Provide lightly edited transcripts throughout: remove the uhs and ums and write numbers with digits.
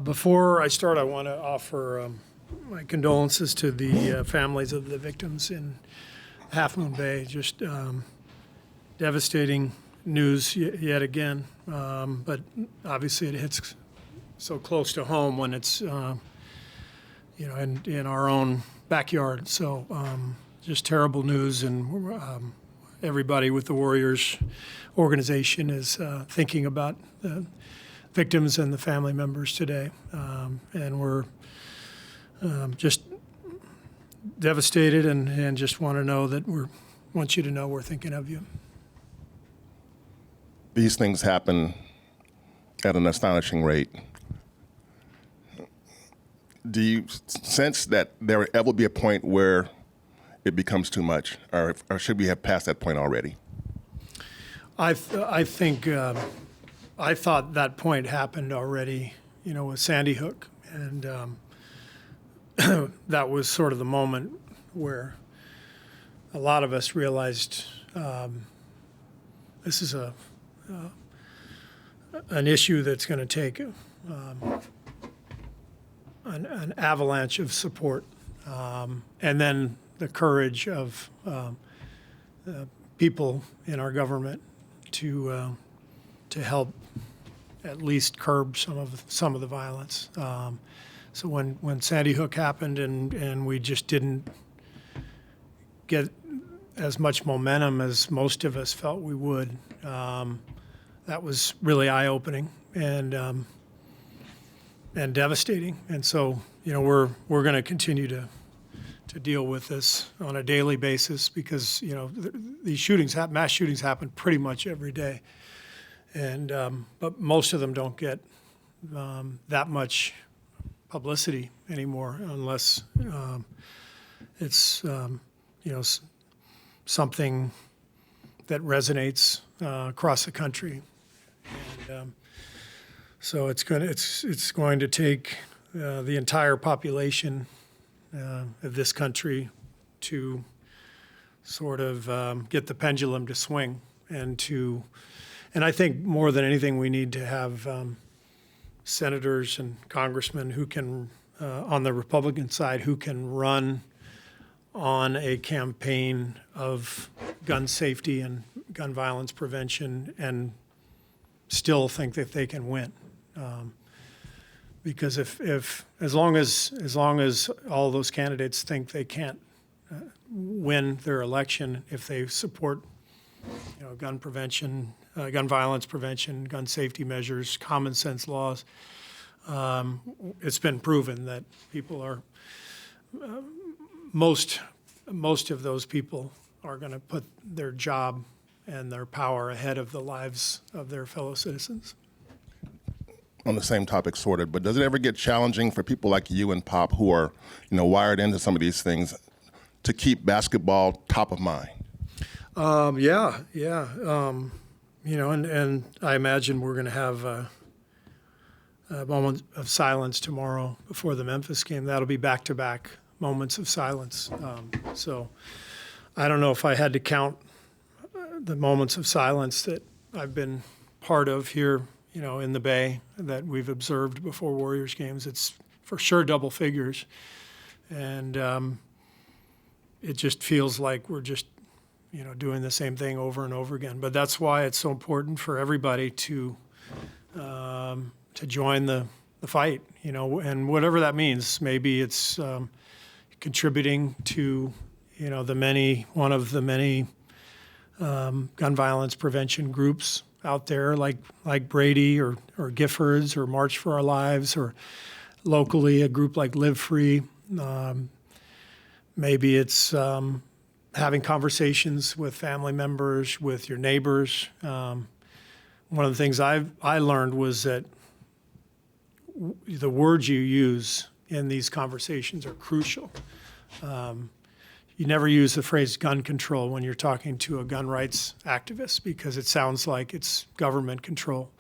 Before I start, I want to offer my condolences to the families of the victims in Half Moon Bay. Just devastating news yet again. But obviously it hits so close to home when it's, in our own backyard. So just terrible news, and everybody with the Warriors organization is thinking about the victims and the family members today. And we're just devastated and just want to know that want you to know we're thinking of you. These things happen at an astonishing rate. Do you sense that there will ever be a point where it becomes too much, or should we have passed that point already? I think I thought that point happened already, with Sandy Hook, and that was sort of the moment where a lot of us realized this is an issue that's going to take an avalanche of support, and then the courage of people in our government to help at least curb some of the violence. So when Sandy Hook happened and we just didn't get as much momentum as most of us felt we would, that was really eye-opening and devastating. And so we're going to continue to deal with this on a daily basis because these mass shootings happen pretty much every day, and but most of them don't get that much publicity anymore unless it's something that resonates across the country. And so it's going to take the entire population of this country to sort of get the pendulum to swing, and I think more than anything we need to have senators and congressmen who can, on the Republican side, who can run on a campaign of gun safety and gun violence prevention and still think that they can win. Because if as long as all those candidates think they can't win their election if they support gun prevention, gun violence prevention, gun safety measures, common sense laws, it's been proven that people are most of those people are going to put their job and their power ahead of the lives of their fellow citizens. On the same topic, sort of, but does it ever get challenging for people like you and Pop who are, wired into some of these things to keep basketball top of mind? Yeah. And I imagine we're going to have a moment of silence tomorrow before the Memphis game. That'll be back-to-back moments of silence. So I don't know if I had to count the moments of silence that I've been part of here, in the Bay that we've observed before Warriors games. It's for sure double figures. And it just feels like we're just, doing the same thing over and over again. But that's why it's so important for everybody to join the fight, and whatever that means. Maybe it's contributing to, one of the many gun violence prevention groups out there, like Brady or Giffords or March for Our Lives, or locally a group like Live Free. Maybe it's having conversations with family members, with your neighbors. One of the things I learned was that the words you use in these conversations are crucial. You never use the phrase gun control when you're talking to a gun rights activist because it sounds like it's government control.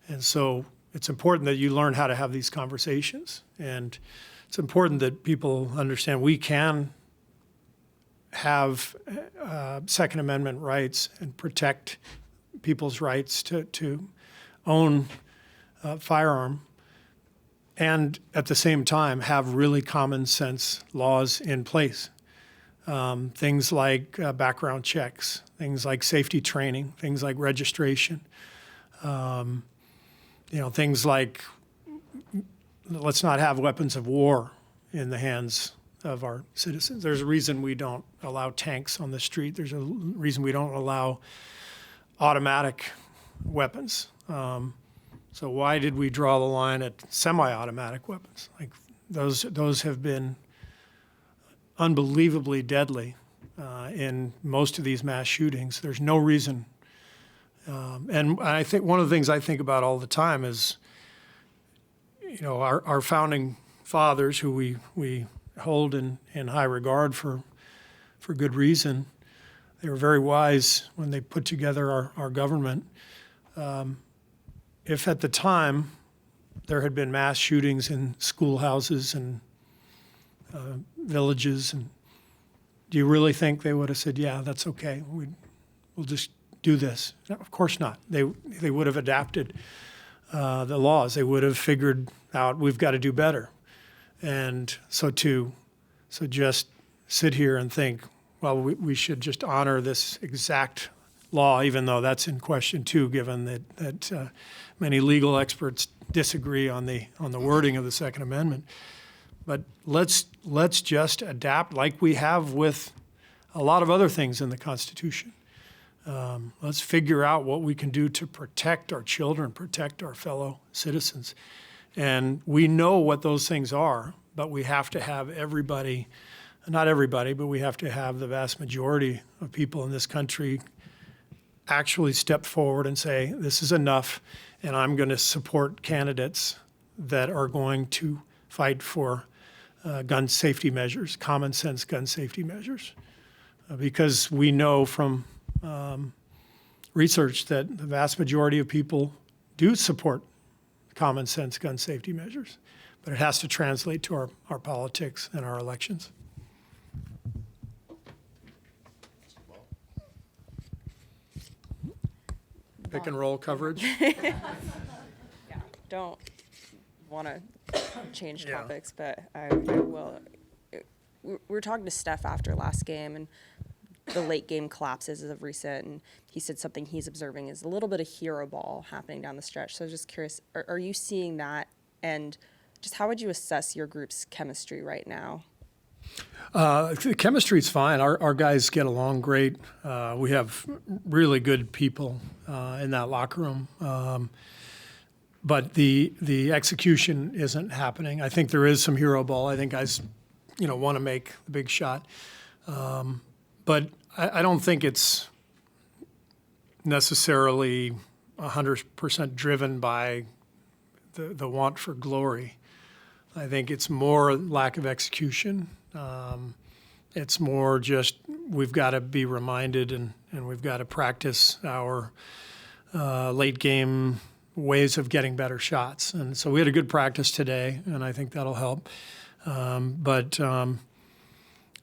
And so it's important that you learn how to have these conversations. And it's important that people understand we can have Second Amendment rights and protect people's rights to own a firearm and at the same time have really common sense laws in place. Things like background checks, things like safety training, things like registration, things like let's not have weapons of war in the hands of our citizens. There's a reason we don't allow tanks on the street. There's a reason we don't allow automatic weapons. So why did we draw the line at semi-automatic weapons? Like those have been unbelievably deadly in most of these mass shootings. There's no reason. And I think one of the things I think about all the time is, our founding fathers, who we hold in high regard for good reason. They were very wise when they put together our government. If at the time there had been mass shootings in schoolhouses and villages, and do you really think they would have said, yeah, that's okay, we'll just do this? No, of course not. They would have adapted the laws. They would have figured out we've got to do better. And so just sit here and think, well, we should just honor this exact law, even though that's in question too, given that many legal experts disagree on the wording of the Second Amendment. But let's just adapt like we have with a lot of other things in the Constitution. Let's figure out what we can do to protect our children, protect our fellow citizens. And we know what those things are, but we have to have everybody, not everybody, but we have to have the vast majority of people in this country actually step forward and say, this is enough, and I'm going to support candidates that are going to fight for gun safety measures, common sense gun safety measures. Because we know from research that the vast majority of people do support common sense gun safety measures, but it has to translate to our politics and our elections. Pick and roll coverage. Yeah, don't want to change topics, but I will. We were talking to Steph after last game and the late game collapses of recent, and he said something he's observing is a little bit of hero ball happening down the stretch. So I was just curious, are you seeing that? And just how would you assess your group's chemistry right now? The chemistry's fine. Our guys get along great. We have really good people in that locker room. But the execution isn't happening. I think there is some hero ball. I think guys, want to make the big shot. But I don't think it's necessarily 100% driven by the want for glory. I think it's more lack of execution. It's more just we've got to be reminded and we've got to practice our late game ways of getting better shots. And so we had a good practice today, and I think that'll help. But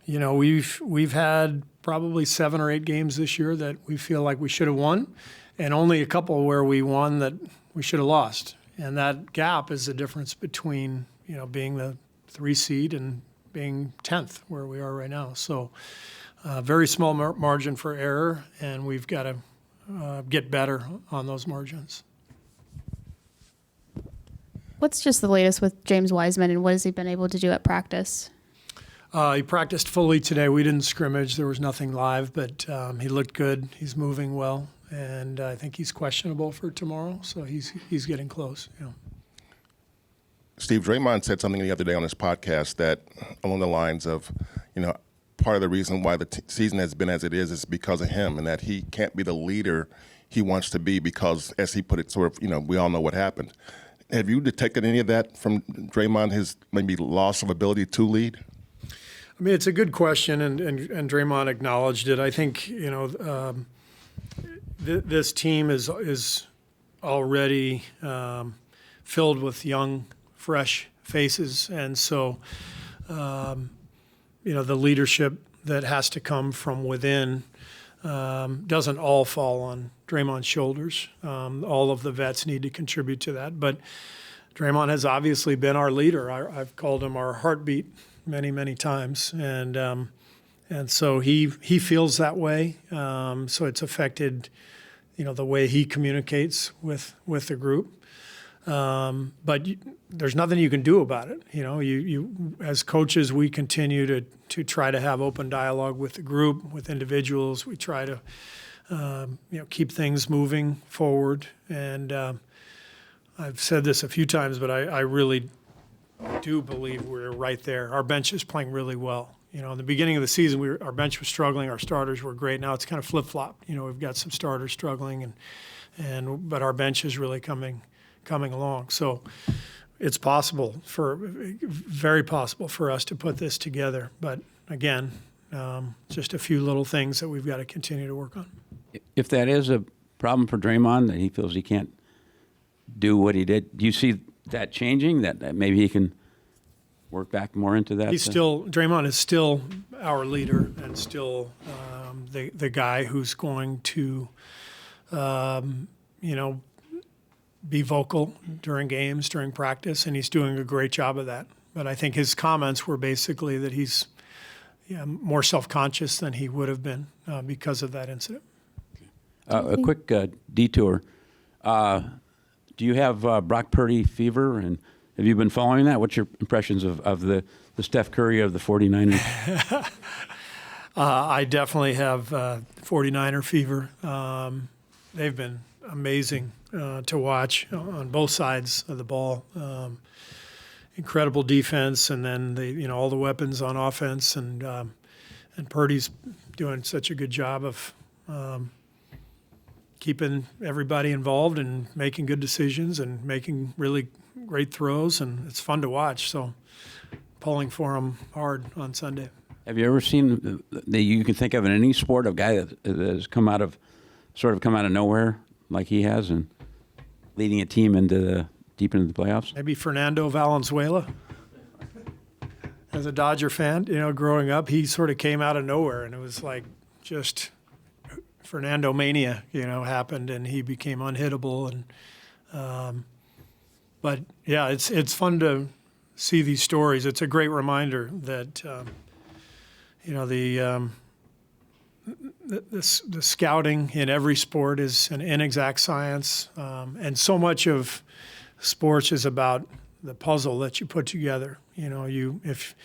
we've had probably 7 or 8 games this year that we feel like we should have won, and only a couple where we won that we should have lost. And that gap is the difference between being the 3 seed and being 10th where we are right now. So very small margin for error, and we've got to get better on those margins. What's just the latest with James Wiseman, and what has he been able to do at practice? He practiced fully today. We didn't scrimmage. There was nothing live, but he looked good. He's moving well, and I think he's questionable for tomorrow, so he's getting close. Yeah. Steve, Draymond said something the other day on his podcast that along the lines of, part of the reason why the season has been as it is because of him, and that he can't be the leader he wants to be because, as he put it, sort of, we all know what happened. Have you detected any of that from Draymond, his maybe loss of ability to lead? I mean, it's a good question, and Draymond acknowledged it. I think, this team is already filled with young, fresh faces, and so, the leadership that has to come from within doesn't all fall on Draymond's shoulders. All of the vets need to contribute to that, but Draymond has obviously been our leader. I've called him our heartbeat many, many times, and so he feels that way. So it's affected, the way he communicates with the group. But there's nothing you can do about it. You as coaches, we continue to try to have open dialogue with the group, with individuals. We try to keep things moving forward. And I've said this a few times, but I really do believe we're right there. Our bench is playing really well. In the beginning of the season, our bench was struggling. Our starters were great. Now it's kind of flip-flopped. We've got some starters struggling, but our bench is really coming along. So it's very possible for us to put this together. But again, just a few little things that we've got to continue to work on. If that is a problem for Draymond, that he feels he can't do what he did, do you see that changing, that maybe he can work back more into that? Draymond is still our leader and still the guy who's going to, be vocal during games, during practice, and he's doing a great job of that. But I think his comments were basically that he's more self-conscious than he would have been because of that incident. A quick detour. Do you have Brock Purdy fever, and have you been following that? What's your impressions of the Steph Curry of the 49ers? I definitely have 49er fever. They've been amazing to watch on both sides of the ball. Incredible defense, and then all the weapons on offense, and Purdy's doing such a good job of keeping everybody involved and making good decisions and making really great throws, and it's fun to watch. So pulling for him hard on Sunday. Have you ever seen that you can think of in any sport, a guy that has come out of nowhere like he has and leading a team deep into the playoffs? Maybe Fernando Valenzuela. As a Dodger fan, growing up, he sort of came out of nowhere, and it was like just Fernando mania, happened, and he became unhittable. And but yeah, it's fun to see these stories. It's a great reminder that the scouting in every sport is an inexact science, and so much of sports is about the puzzle that you put together. If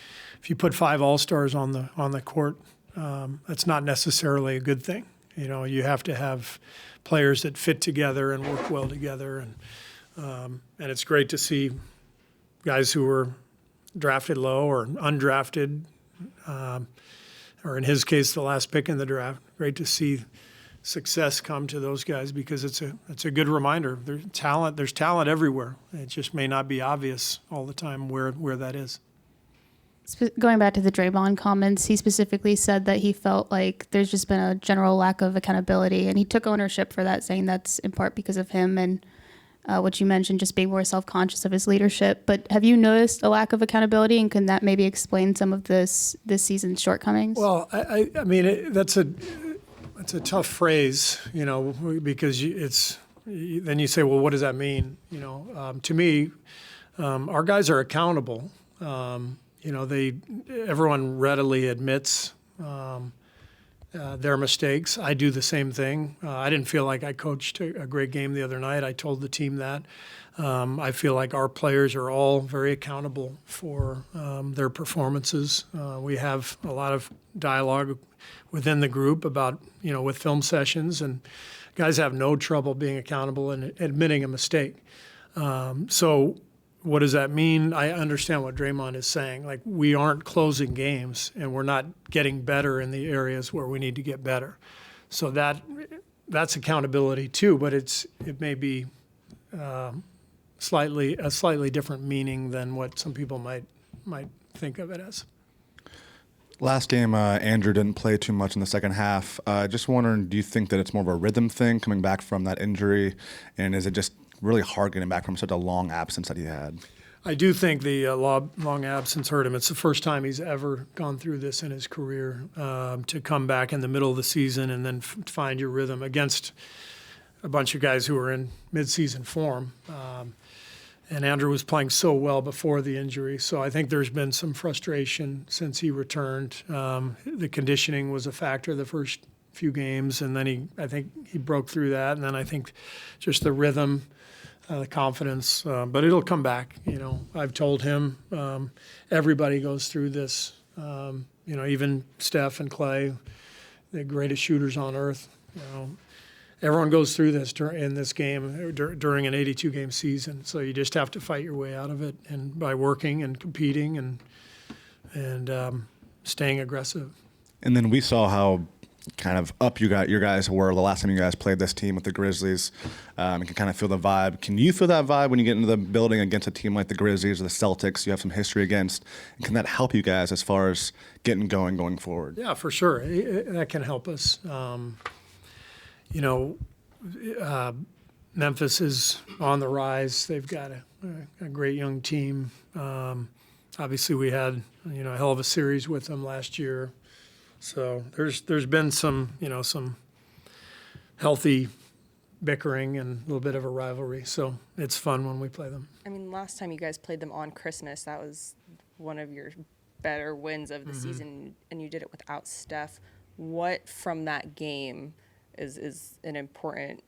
you put 5 all-stars on the court, that's not necessarily a good thing. You have to have players that fit together and work well together, and it's great to see guys who were drafted low or undrafted, or in his case, the last pick in the draft. Great to see success come to those guys, because it's a good reminder. There's talent everywhere. It just may not be obvious all the time where that is. Going back to the Draymond comments, he specifically said that he felt like there's just been a general lack of accountability, and he took ownership for that, saying that's in part because of him and what you mentioned, just being more self-conscious of his leadership. But have you noticed a lack of accountability, and can that maybe explain some of this season's shortcomings? Well, I mean, that's a tough phrase, because then you say, well, what does that mean? To me, our guys are accountable. Everyone readily admits their mistakes. I do the same thing. I didn't feel like I coached a great game the other night. I told the team that. I feel like our players are all very accountable for their performances. We have a lot of dialogue within the group about, with film sessions, and guys have no trouble being accountable and admitting a mistake. So what does that mean? I understand what Draymond is saying. Like, we aren't closing games, and we're not getting better in the areas where we need to get better. So that's accountability too, but it may be a slightly different meaning than what some people might think of it as. Last game, Andrew didn't play too much in the second half. Just wondering, do you think that it's more of a rhythm thing coming back from that injury, and is it just really hard getting back from such a long absence that he had? I do think the long absence hurt him. It's the first time he's ever gone through this in his career, to come back in the middle of the season and then find your rhythm against a bunch of guys who are in mid-season form. And Andrew was playing so well before the injury, so I think there's been some frustration since he returned. The conditioning was a factor the first few games, and then I think he broke through that, and then I think just the rhythm, the confidence, but it'll come back. I've told him everybody goes through this. Even Steph and Clay, the greatest shooters on earth. Everyone goes through this in this game during an 82-game season. So you just have to fight your way out of it, and by working and competing and staying aggressive. And then we saw how kind of up your guys were the last time you guys played this team with the Grizzlies. You can kind of feel the vibe. Can you feel that vibe when you get into the building against a team like the Grizzlies or the Celtics you have some history against? And can that help you guys as far as getting going forward? Yeah, for sure. That can help us. Memphis is on the rise. They've got a great young team. Obviously, we had a hell of a series with them last year. So there's been some healthy bickering and a little bit of a rivalry. So it's fun when we play them. I mean, last time you guys played them on Christmas, that was one of your better wins of the season, and you did it without Steph. What from that game is an important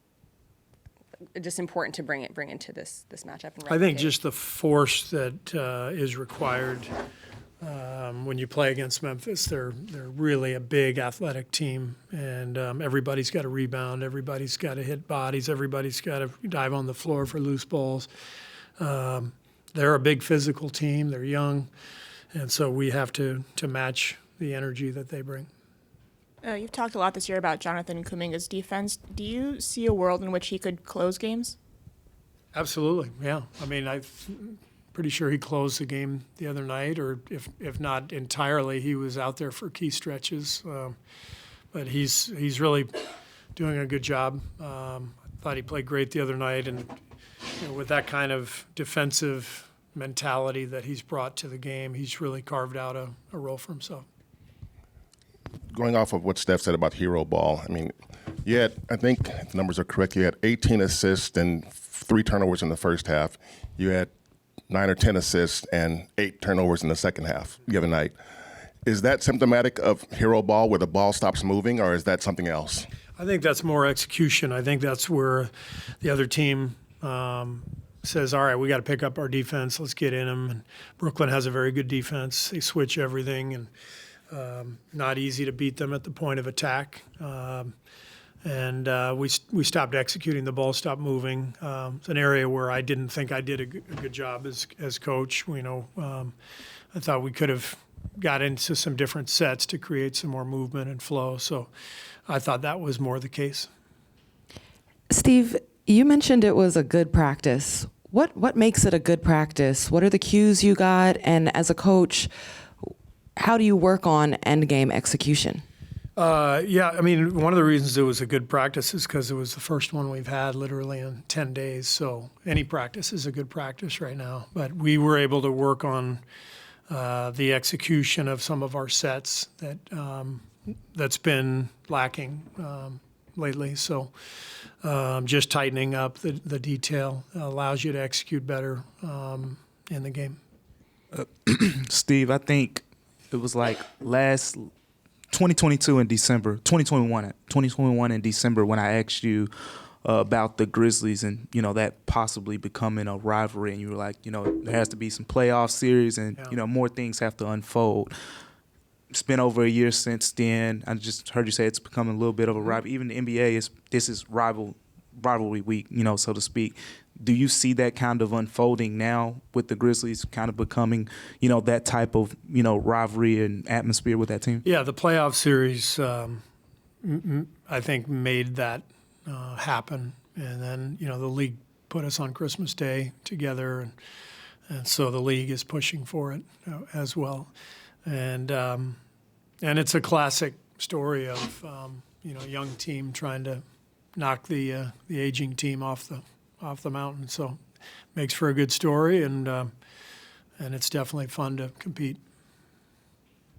to bring into this matchup? And I think just the force that is required when you play against Memphis. They're really a big athletic team, and everybody's got to rebound. Everybody's got to hit bodies. Everybody's got to dive on the floor for loose balls. They're a big physical team. They're young, and so we have to match the energy that they bring. You've talked a lot this year about Jonathan Kuminga's defense. Do you see a world in which he could close games? Absolutely, yeah. I mean, I'm pretty sure he closed the game the other night, or if not entirely, he was out there for key stretches. But he's really doing a good job. I thought he played great the other night, and with that kind of defensive mentality that he's brought to the game, he's really carved out a role for himself. Going off of what Steph said about hero ball, I mean, I think if the numbers are correct, you had 18 assists and 3 turnovers in the first half. You had 9 or 10 assists and 8 turnovers in the second half the other night. Is that symptomatic of hero ball where the ball stops moving, or is that something else? I think that's more execution. I think that's where the other team says, all right, we got to pick up our defense. Let's get in them. And Brooklyn has a very good defense. They switch everything, and not easy to beat them at the point of attack. We stopped executing. The ball stopped moving. It's an area where I didn't think I did a good job as coach. I thought we could have got into some different sets to create some more movement and flow. So I thought that was more the case. Steve, you mentioned it was a good practice. What makes it a good practice? What are the cues you got? And as a coach, how do you work on end game execution? I mean, one of the reasons it was a good practice is because it was the first one we've had literally in 10 days. So any practice is a good practice right now. But we were able to work on the execution of some of our sets that's been lacking lately. So just tightening up the detail allows you to execute better in the game. Steve, I think it was like 2022 in December, 2021 in December when I asked you about the Grizzlies and, that possibly becoming a rivalry. And you were like, there has to be some playoff series and, more things have to unfold. It's been over a year since then. I just heard you say it's becoming a little bit of a rivalry. Even the NBA, this is rivalry week, so to speak. Do you see that kind of unfolding now with the Grizzlies kind of becoming, that type of, rivalry and atmosphere with that team? Yeah, the playoff series, I think, made that happen. And then, the league put us on Christmas Day together. And so the league is pushing for it as well. And it's a classic story of, a young team trying to knock the aging team off the mountain. So makes for a good story, and it's definitely fun to compete.